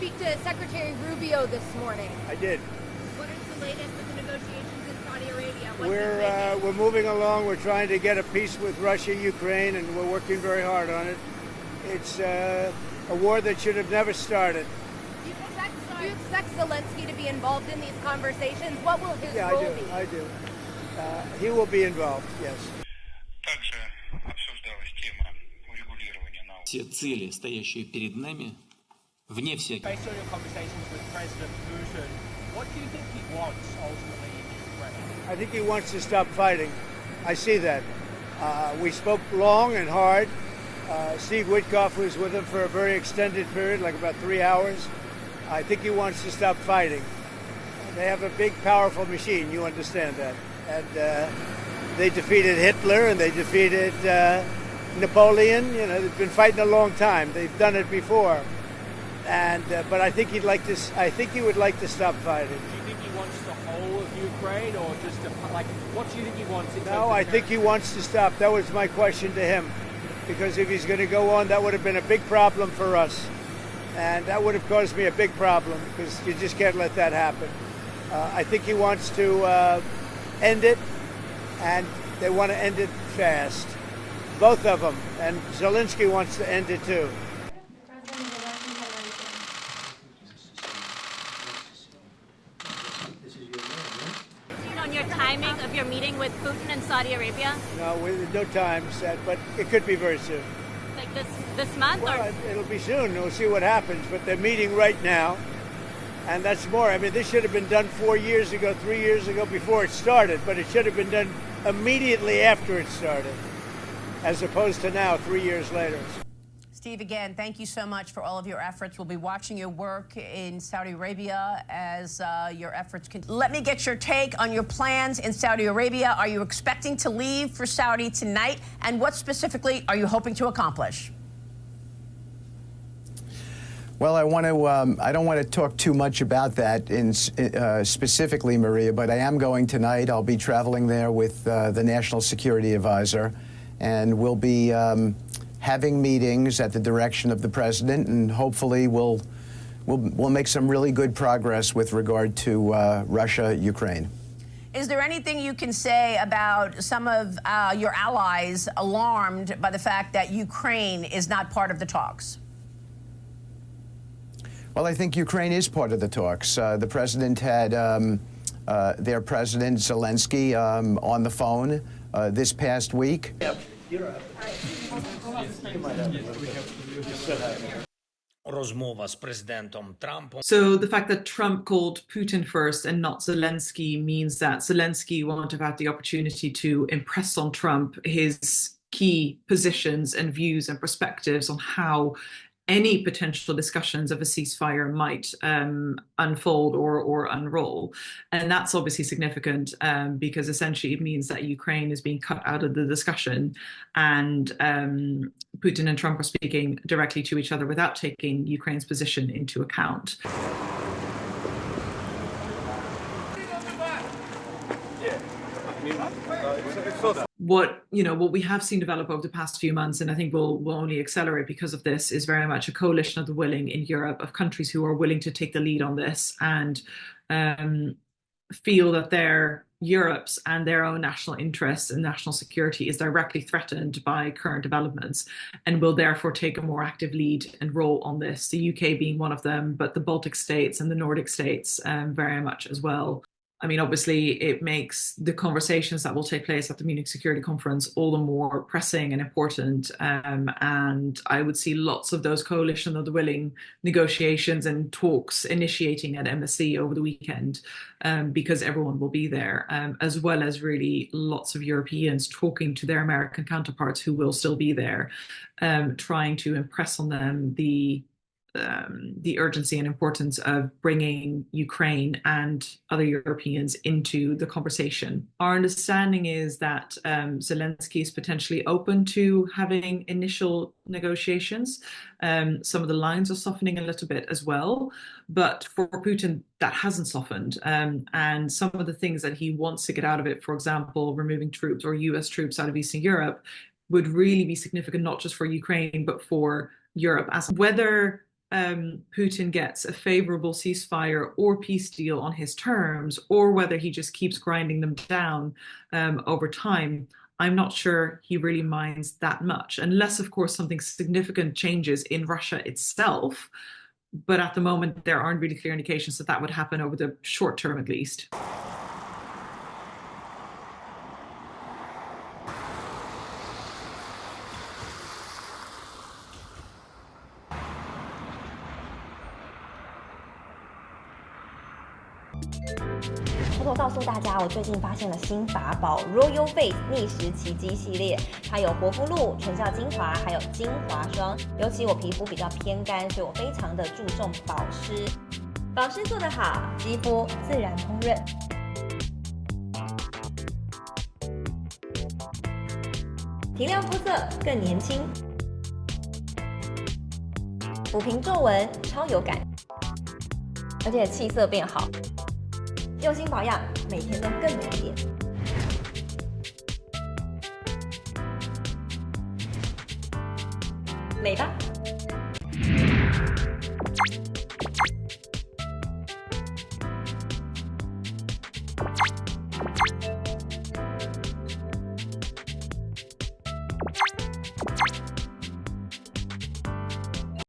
speak to Secretary Rubio this morning? I did. What is the latest with the negotiations in Saudi Arabia? We're moving along. We're trying to get a peace with Russia, Ukraine, and we're working very hard on it. It's a war that should have never started. Do you expect Zelensky to be involved in these conversations? What will his role be? I do. He will be involved, yes. Все цели, стоящие перед нами, вне всяких. Based on your conversations with President Putin, what do you think he wants ultimately in Ukraine? I think he wants to stop fighting. I see that. We spoke long and hard. Steve Witkoff was with him for a very extended period, like about 3 hours. I think he wants to stop fighting. They have a big, powerful machine. You understand that. And they defeated Hitler and they defeated Napoleon. You know, they've been fighting a long time. They've done it before. And but I think he'd like to. I think he would like to stop fighting. Do you think he wants the whole of Ukraine, or just what do you think he wants? No, I think he wants to stop. That was my question to him, because if he's going to go on, that would have been a big problem for us, and that would have caused me a big problem because you just can't let that happen. I think he wants to end it, and they want to end it fast. Both of them, and Zelensky wants to end it too. On your timing of your meeting with Putin in Saudi Arabia? No, no time set, but it could be very soon. Like this month? Well, or? It'll be soon. We'll see what happens. But they're meeting right now, and that's more. I mean, this should have been done 4 years ago, 3 years ago, before it started. But it should have been done immediately after it started, as opposed to now, 3 years later. Steve, again, thank you so much for all of your efforts. We'll be watching your work in Saudi Arabia as your efforts continue. Let me get your take on your plans in Saudi Arabia. Are you expecting to leave for Saudi tonight? And what specifically are you hoping to accomplish? Well, I don't want to talk too much about that specifically, Maria, but I am going tonight. I'll be traveling there with the National Security Advisor, and we'll be having meetings at the direction of the president, and hopefully we'll make some really good progress with regard to Russia, Ukraine. Is there anything you can say about some of your allies alarmed by the fact that Ukraine is not part of the talks? Well, I think Ukraine is part of the talks. The president had their president, Zelensky, on the phone this past week. So the fact that Trump called Putin first and not Zelensky means that Zelensky won't have had the opportunity to impress on Trump his key positions and views and perspectives on how any potential discussions of a ceasefire might unfold or unroll. And that's obviously significant because essentially it means that Ukraine is being cut out of the discussion, and Putin and Trump are speaking directly to each other without taking Ukraine's position into account. What we have seen develop over the past few months, and I think will only accelerate because of this, is very much a coalition of the willing in Europe, of countries who are willing to take the lead on this and feel that Europe's and their own national interests and national security is directly threatened by current developments, and will therefore take a more active lead and role on this. The UK being one of them, but the Baltic states and the Nordic states very much as well. I mean, obviously, it makes the conversations that will take place at the Munich Security Conference all the more pressing and important. And I would see lots of those coalition of the willing negotiations and talks initiating at MSC over the weekend because everyone will be there, as well as really lots of Europeans talking to their American counterparts who will still be there, trying to impress on them the urgency and importance of bringing Ukraine and other Europeans into the conversation. Our understanding is that Zelensky is potentially open to having initial negotiations. Some of the lines are softening a little bit as well, but for Putin, that hasn't softened. And some of the things that he wants to get out of it, for example, removing troops or US troops out of Eastern Europe, would really be significant, not just for Ukraine, but for Europe. As whether Putin gets a favorable ceasefire or peace deal on his terms, or whether he just keeps grinding them down over time, I'm not sure he really minds that much, unless, of course, something significant changes in Russia itself. But at the moment, there aren't really clear indications that that would happen over the short term, at least. 偷偷告诉大家，我最近发现了新法宝 Royal Face 逆时奇迹系列，它有活肤露、全效精华，还有精华霜。尤其我皮肤比较偏干，所以我非常的注重保湿。保湿做得好，肌肤自然烹润。提亮肤色更年轻，抚平皱纹超有感，而且气色变好。用心保养，每天都更美丽。美吧。